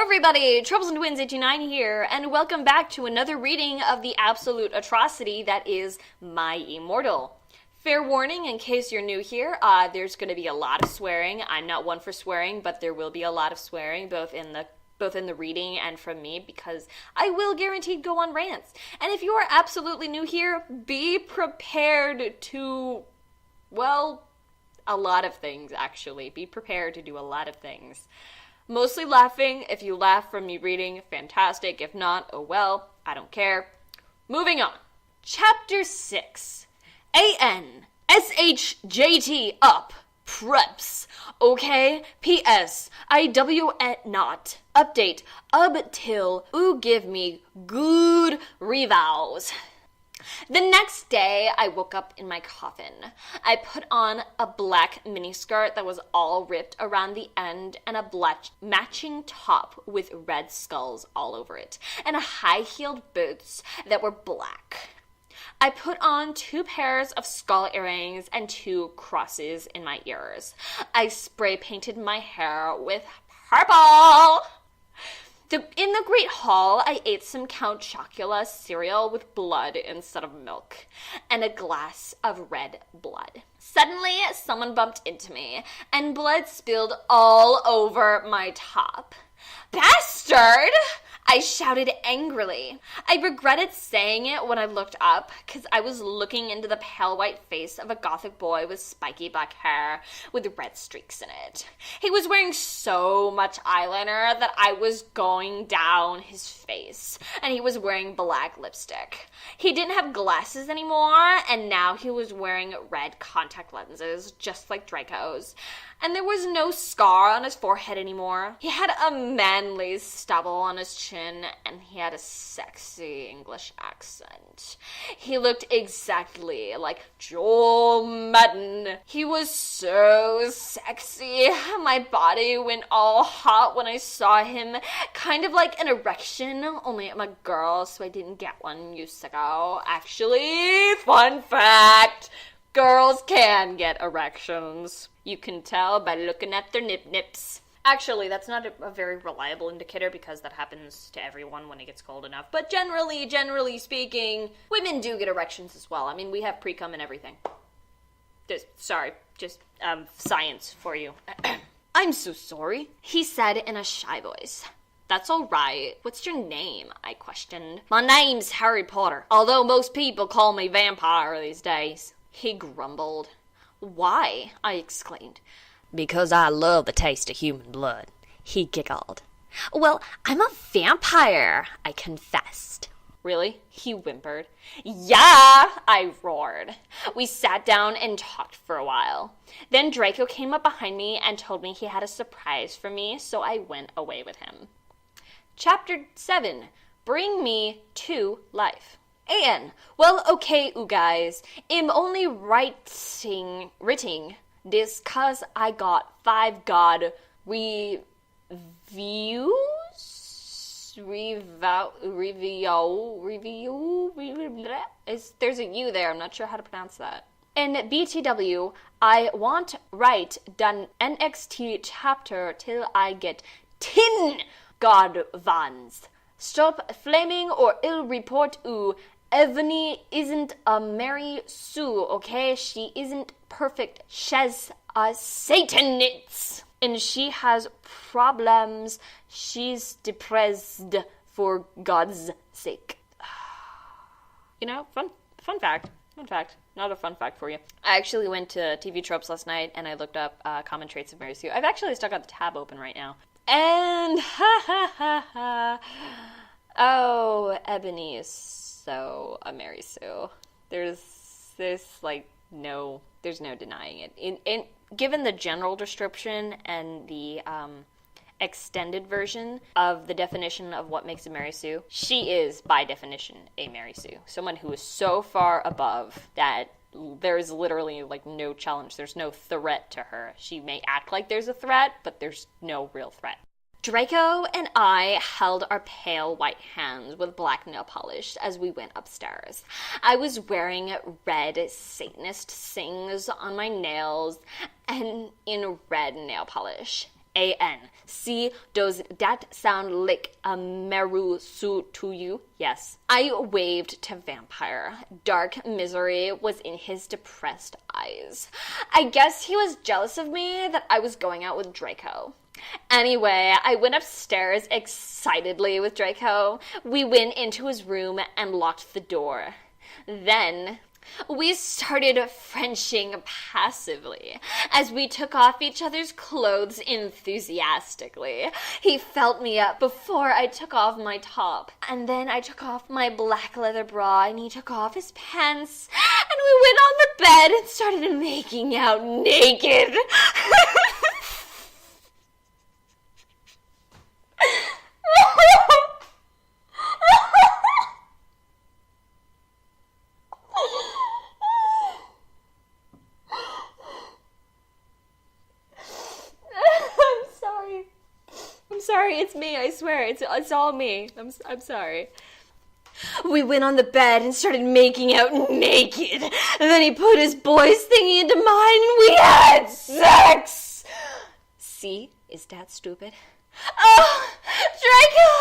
everybody, Troubles and Twins 89 here, and welcome back to another reading of the absolute atrocity that is My Immortal. Fair warning, in case you're new here, there's going to be a lot of swearing. I'm not one for swearing, but there will be a lot of swearing, both in the reading and from me, because I will guaranteed go on rants. And if you are absolutely new here, be prepared to, well, a lot of things, actually. Be prepared to do a lot of things. Mostly laughing. If you laugh from me reading, fantastic. If not, oh well, I don't care. Moving on. Chapter 6. ANSHJT up. Preps. Okay? P.S. IW at not. Update. Up till oo give me good revals. The next day, I woke up in my coffin. I put on a black miniskirt that was all ripped around the end and a black matching top with red skulls all over it, and high-heeled boots that were black. I put on 2 pairs of skull earrings and 2 crosses in my ears. I spray painted my hair with purple. In the Great Hall, I ate some Count Chocula cereal with blood instead of milk, and a glass of red blood. Suddenly, someone bumped into me, and blood spilled all over my top. Bastard! I shouted angrily. I regretted saying it when I looked up, because I was looking into the pale white face of a gothic boy with spiky black hair with red streaks in it. He was wearing so much eyeliner that I was going down his face, and he was wearing black lipstick. He didn't have glasses anymore, and now he was wearing red contact lenses, just like Draco's. And there was no scar on his forehead anymore. He had a manly stubble on his chin, and he had a sexy English accent. He looked exactly like Joel Madden. He was so sexy. My body went all hot when I saw him. Kind of like an erection, only I'm a girl, so I didn't get one years ago. Actually, fun fact, girls can get erections. You can tell by looking at their nip-nips. Actually, that's not a very reliable indicator because that happens to everyone when it gets cold enough. But generally speaking, women do get erections as well. I mean, we have pre-cum and everything. Just science for you. I'm so sorry, he said in a shy voice. That's all right. What's your name? I questioned. My name's Harry Potter, although most people call me Vampire these days. He grumbled. Why? I exclaimed. Because I love the taste of human blood, he giggled. Well, I'm a vampire, I confessed. Really? He whimpered. Yeah, I roared. We sat down and talked for a while. Then Draco came up behind me and told me he had a surprise for me, so I went away with him. Chapter 7. Bring me to life. And, well, okay, you guys, I'm only writing this cause I got 5 god reviews? There's a U there, I'm not sure how to pronounce that. In BTW, I want write done NXT chapter till I get 10 god vans. Stop flaming or ill report oo. Evany isn't a Mary Sue, okay? She isn't perfect. She's a Satanist. And she has problems. She's depressed, for God's sake. You know, fun fact. Not a fun fact for you. I actually went to TV Tropes last night, and I looked up common traits of Mary Sue. I've actually still got the tab open right now. And, oh, Ebony is so a Mary Sue. There's no denying it. Given the general description and the extended version of the definition of what makes a Mary Sue, she is by definition a Mary Sue. Someone who is so far above that there's literally no challenge. There's no threat to her. She may act like there's a threat, but there's no real threat. Draco and I held our pale white hands with black nail polish as we went upstairs. I was wearing red Satanist sings on my nails and in red nail polish. A-N. See, does that sound like a Merusu to you? Yes. I waved to Vampire. Dark misery was in his depressed eyes. I guess he was jealous of me that I was going out with Draco. Anyway, I went upstairs excitedly with Draco. We went into his room and locked the door. Then we started Frenching passively as we took off each other's clothes enthusiastically. He felt me up before I took off my top, and then I took off my black leather bra and he took off his pants, and we went on the bed and started making out naked. I'm sorry, it's me, I swear, it's all me. I'm sorry. We went on the bed and started making out naked, and then he put his boy's thingy into mine and we had sex! See, is that stupid? Oh, Draco!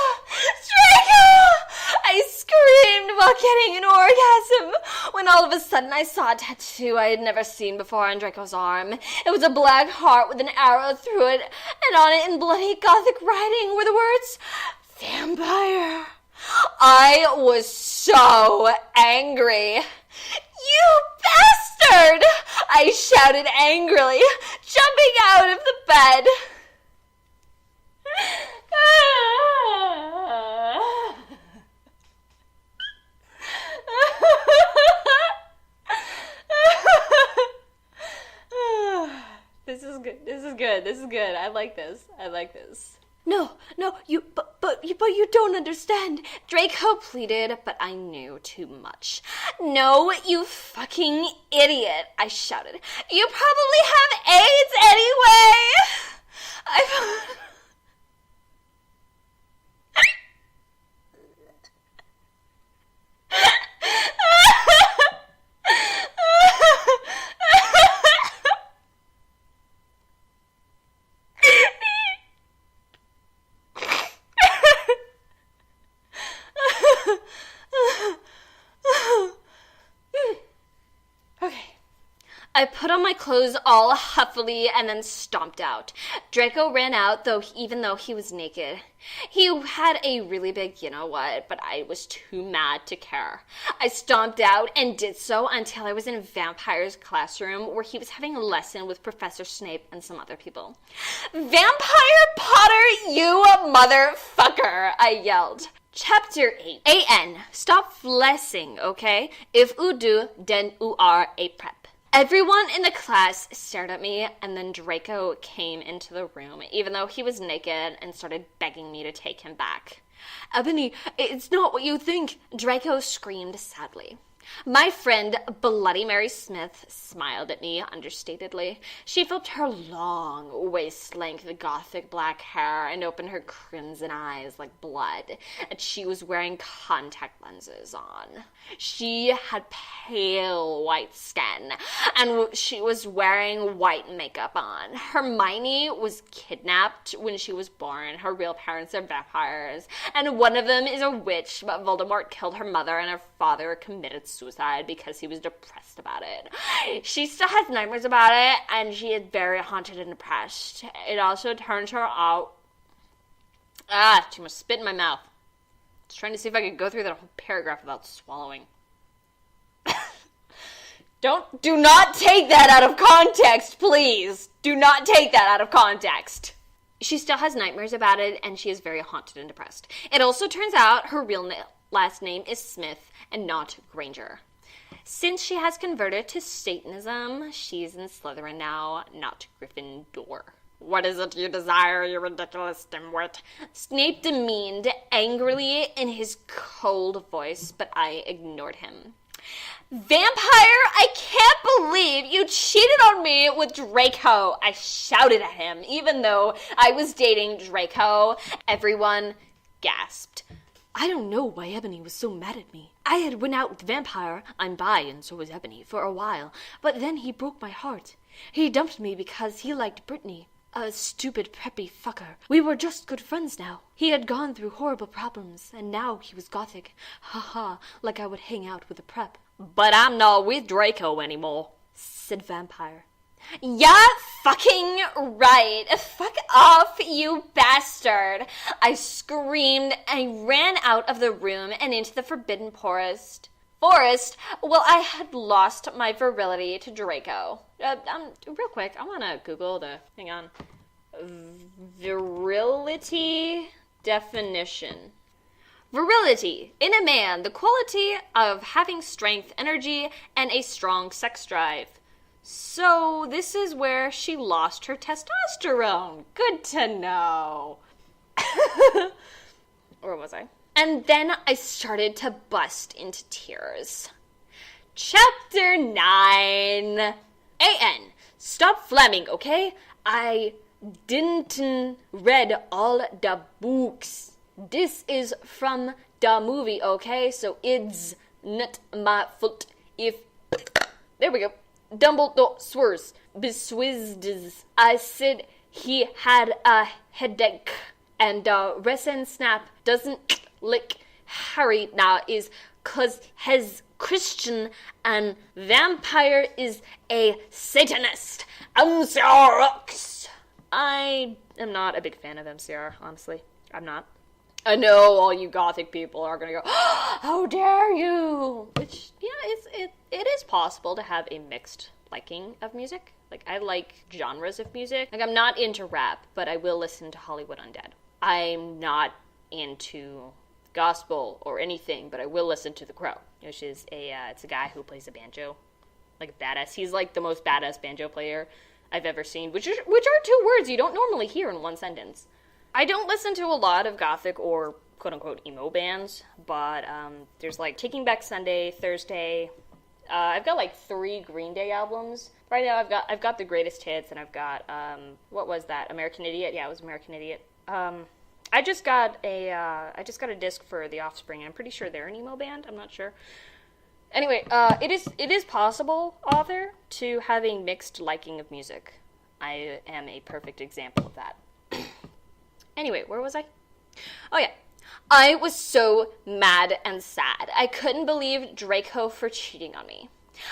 I screamed while getting an orgasm when all of a sudden I saw a tattoo I had never seen before on Draco's arm. It was a black heart with an arrow through it, and on it in bloody Gothic writing were the words, Vampire. I was so angry. You bastard! I shouted angrily, jumping out of the bed. This is good. I like this. No, but you don't understand. Draco pleaded, but I knew too much. No, you fucking idiot, I shouted. You probably have AIDS anyway. I put on my clothes all huffily and then stomped out. Draco ran out, even though he was naked. He had a really big you-know-what, but I was too mad to care. I stomped out and did so until I was in Vampire's classroom where he was having a lesson with Professor Snape and some other people. Vampire Potter, you motherfucker, I yelled. Chapter 8. A.N. Stop flessing, okay? If you do, then you are a prep. Everyone in the class stared at me, and then Draco came into the room, even though he was naked, and started begging me to take him back. Ebony, it's not what you think, Draco screamed sadly. My friend, Bloody Mary Smith, smiled at me understatedly. She flipped her long, waist-length Gothic black hair and opened her crimson eyes like blood, and she was wearing contact lenses on. She had pale white skin, and she was wearing white makeup on. Hermione was kidnapped when she was born. Her real parents are vampires, and one of them is a witch, but Voldemort killed her mother, and her father committed suicide because he was depressed about it. She still has nightmares about it, and she is very haunted and depressed. It also turns her out... too much spit in my mouth. I was trying to see if I could go through that whole paragraph without swallowing. Do not take that out of context, please. Do not take that out of context. She still has nightmares about it, and she is very haunted and depressed. It also turns out her real last name is Smith and not Granger. Since she has converted to Satanism, she's in Slytherin now, not Gryffindor. What is it you desire, you ridiculous dimwit? Snape demeaned angrily in his cold voice, but I ignored him. Vampire, I can't believe you cheated on me with Draco, I shouted at him, even though I was dating Draco. Everyone gasped. I don't know why Ebony was so mad at me. I had went out with Vampire, I'm bi and so was Ebony, for a while, but then he broke my heart. He dumped me because he liked Brittany. a stupid preppy fucker. We were just good friends now. He had gone through horrible problems, and now he was gothic. Haha, like I would hang out with a prep. But I'm not with Draco anymore, said Vampire. Yeah, fucking right. Fuck off, you bastard. I screamed and ran out of the room and into the forbidden forest. Well, I had lost my virility to Draco. Real quick, I want to Google hang on. Virility definition. Virility. In a man, the quality of having strength, energy, and a strong sex drive. So this is where she lost her testosterone. Good to know. Where was I? And then I started to bust into tears. Chapter 9. A.N. Stop flamming, okay? I didn't read all the books. This is from the movie, okay? So it's not my fault if... There we go. Dumbledore swears. Beswizzes. I said he had a headache. And the resin snap doesn't lick Harry now is 'cause he's Christian and Vampire is a Satanist. MCR. I am not a big fan of MCR, honestly. I'm not. I know all you gothic people are gonna go, oh, how dare you? Which, yeah, it is possible to have a mixed liking of music. Like, I like genres of music. Like, I'm not into rap, but I will listen to Hollywood Undead. I'm not into gospel or anything, but I will listen to The Crow, which is it's a guy who plays a banjo, like a badass. He's like the most badass banjo player I've ever seen, which are 2 words you don't normally hear in one sentence. I don't listen to a lot of gothic or quote-unquote emo bands, but there's like Taking Back Sunday, Thursday. I've got like 3 Green Day albums. Right now I've got the Greatest Hits, and I've got, what was that? American Idiot? Yeah, it was American Idiot. I just got a disc for The Offspring, and I'm pretty sure they're an emo band. I'm not sure. Anyway, it is possible, author, to have a mixed liking of music. I am a perfect example of that. Anyway, where was I? Oh yeah. I was so mad and sad. I couldn't believe Draco for cheating on me.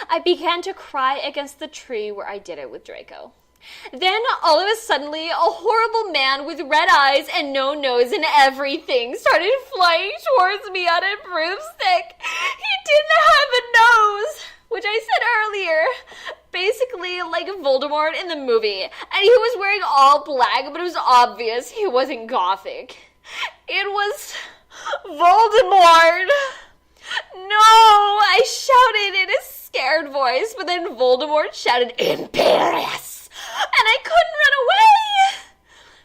I began to cry against the tree where I did it with Draco. Then, all of a suddenly, a horrible man with red eyes and no nose and everything started flying towards me on a broomstick. He didn't have a nose, which I said earlier. Basically, like Voldemort in the movie. And he was wearing all black, but it was obvious he wasn't gothic. It was Voldemort. No, I shouted in a scared voice, but then Voldemort shouted, Imperious! And I couldn't run away!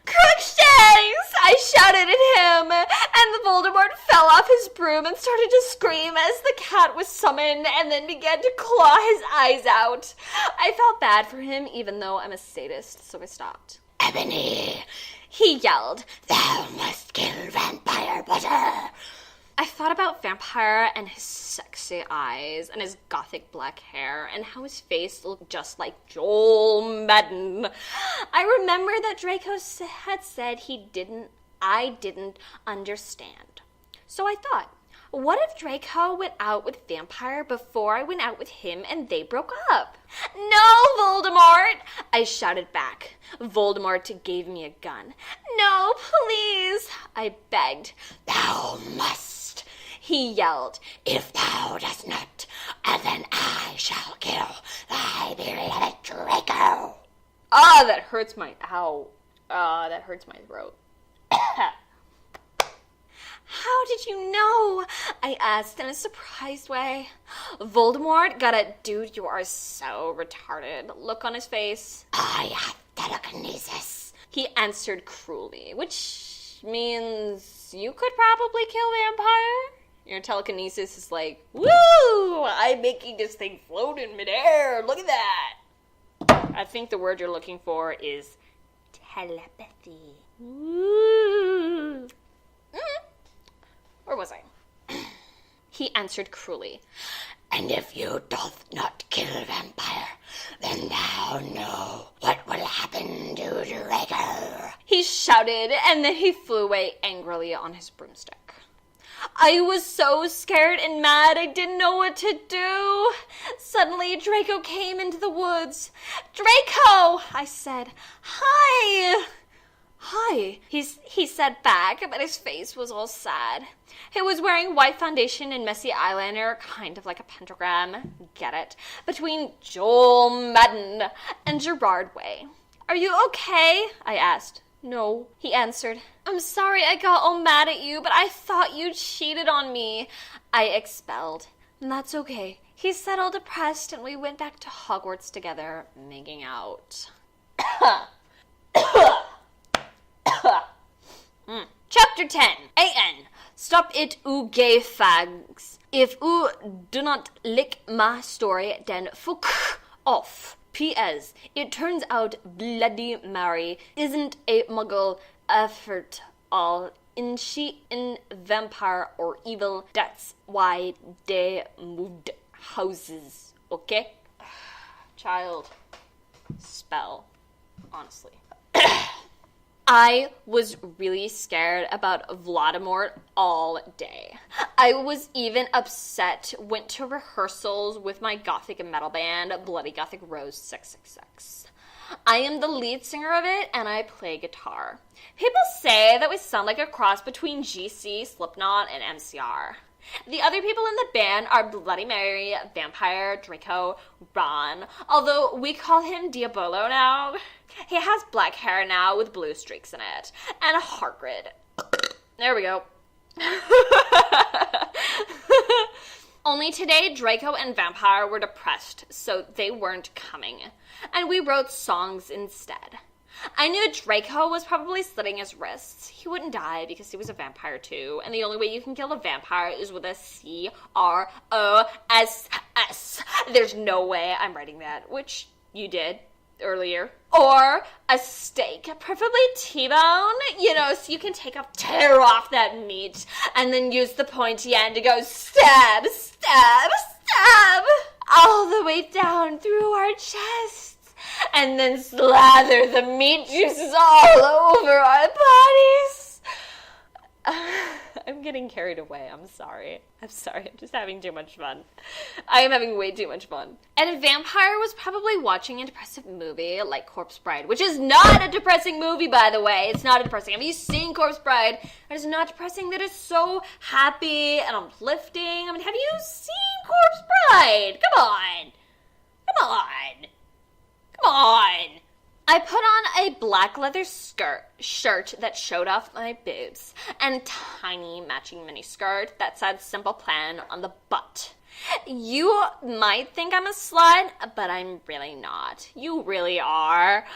Crookshanks! I shouted at him, and Voldemort fell off his broom and started to scream as the cat was summoned and then began to claw his eyes out. I felt bad for him, even though I'm a sadist, so I stopped. Ebony! He yelled, Thou must kill Vampire Butter! I thought about Vampire and his sexy eyes and his gothic black hair and how his face looked just like Joel Madden. I remember that Draco had said I didn't understand. So I thought, what if Draco went out with Vampire before I went out with him and they broke up? No, Voldemort! I shouted back. Voldemort gave me a gun. No, please! I begged. Thou must! He yelled. If thou dost not, then I shall kill thy beloved Draco. Ah, that hurts my throat. How did you know? I asked in a surprised way. Voldemort got a dude, you are so retarded look on his face. I have telekinesis, he answered cruelly, which means you could probably kill Vampire. Your telekinesis is like, woo! I'm making this thing float in midair. Look at that. I think the word you're looking for is telepathy. Woo! Where was I? He answered cruelly. And if you doth not kill Vampire, then thou know what will happen to Draco. He shouted, and then he flew away angrily on his broomstick. I was so scared and mad I didn't know what to do. Suddenly, Draco came into the woods. "Draco!" I said. "Hi!" "Hi," he said back, but his face was all sad. He was wearing white foundation and messy eyeliner, kind of like a pentagram, get it, between Joel Madden and Gerard Way. "Are you okay?" I asked. "No," he answered. "I'm sorry I got all mad at you, but I thought you cheated on me," I expelled. "That's okay." He said, all depressed, and we went back to Hogwarts together, making out. Chapter 10. A.N. Stop it, oo gay fags. If oo do not lick my story, then fuck off. P.S. It turns out Bloody Mary isn't a muggle after all. And she in vampire or evil. That's why they moved houses. Okay? Child. Spell. Honestly. I was really scared about Voldemort all day. I was even upset, went to rehearsals with my gothic metal band, Bloody Gothic Rose 666. I am the lead singer of it, and I play guitar. People say that we sound like a cross between GC, Slipknot, and MCR. The other people in the band are Bloody Mary, Vampire, Draco, Ron, although we call him Diabolo now. He has black hair now with blue streaks in it, and Horrid. There we go. Only today, Draco and Vampire were depressed, so they weren't coming, and we wrote songs instead. I knew Draco was probably slitting his wrists. He wouldn't die because he was a vampire too, and the only way you can kill a vampire is with a C-R-O-S-S. There's no way I'm writing that, which you did earlier. Or a steak, preferably T-bone, so you can tear off that meat, and then use the pointy end to go stab, stab, stab, all the way down through our chests. And then slather the meat juices all over our bodies. I'm getting carried away. I'm sorry. I'm just having too much fun. I am having way too much fun. And a vampire was probably watching a depressive movie like Corpse Bride, which is not a depressing movie, by the way. It's not depressing. Have you seen Corpse Bride? It is not depressing. That is so happy and uplifting. I mean, have you seen Corpse Bride? Come on. Come on. Come on! I put on a black leather shirt that showed off my boobs, and a tiny matching mini skirt that said Simple Plan on the butt. You might think I'm a slut, but I'm really not. You really are.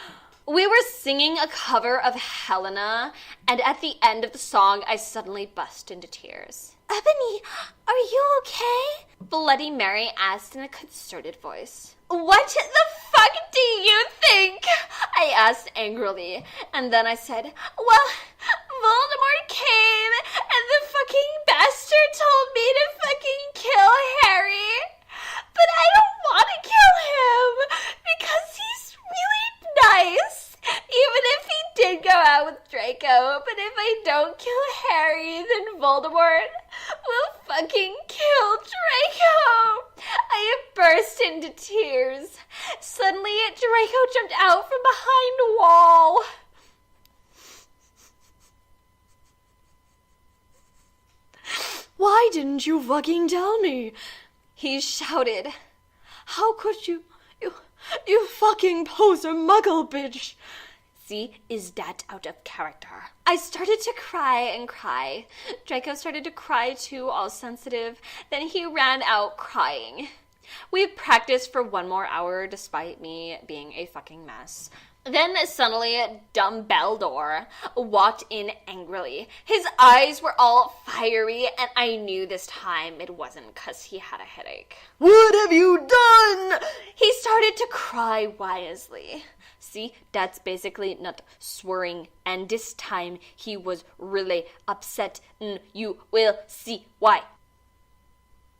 We were singing a cover of Helena, and at the end of the song, I suddenly burst into tears. "Ebony, are you okay?" Bloody Mary asked in a concerted voice. "What the fuck do you think?" I asked angrily, and then I said, "Well, Voldemort came, and the fucking bastard told me to fucking kill Harry. But I don't want to kill him, because he's really nice. Even if he did go out with Draco, but if I don't kill Harry, then Voldemort will fucking kill Draco." I burst into tears. Suddenly, Draco jumped out from behind a wall. "Why didn't you fucking tell me?" he shouted. "How could you? You fucking poser muggle bitch." See, is that out of character? I started to cry and cry. Draco started to cry too, all sensitive. Then he ran out crying. We practiced for 1 more hour despite me being a fucking mess. Then suddenly Dumbledore walked in angrily. His eyes were all fiery, and I knew this time it wasn't 'cause he had a headache. "What have you done?" He started to cry wildly. See, that's basically not swearing, and this time he was really upset, and you will see why.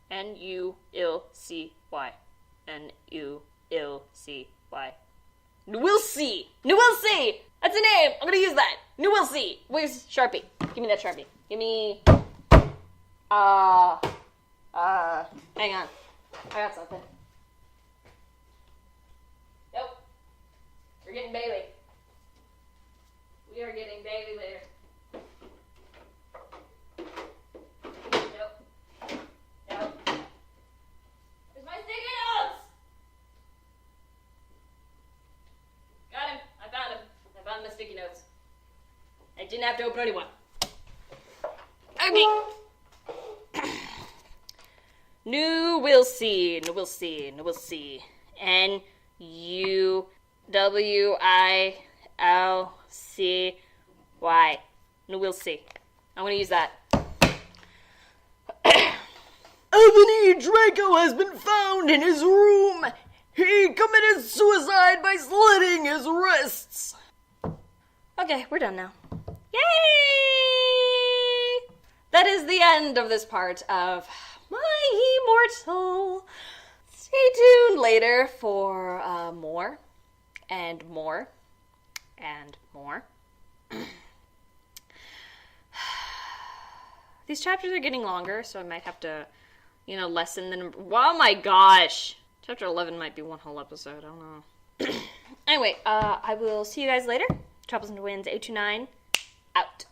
And you will see why. And you will see Why? We'll see. We'll see. That's a name. I'm gonna use that. We'll see. Where's Sharpie? Give me that Sharpie. Give me. Hang on. I got something. Nope. We're getting Bailey. We are getting Bailey later. Nope. Nope. Where's my sticky notes? Got him. I found him. I found my sticky notes. I didn't have to open anyone. Okay. We'll see. We'll see. We'll see. NUWILCY. We'll see. I'm gonna use that. Anthony Draco has been found in his room. He committed suicide by slitting his wrists. Okay, we're done now. Yay! That is the end of this part of My Immortal. Stay tuned later for more and more and more. These chapters are getting longer, so I might have to, lessen the number. Oh my gosh! Chapter 11 might be one whole episode. I don't know. Anyway, I will see you guys later. Troubles and Winds 829 out.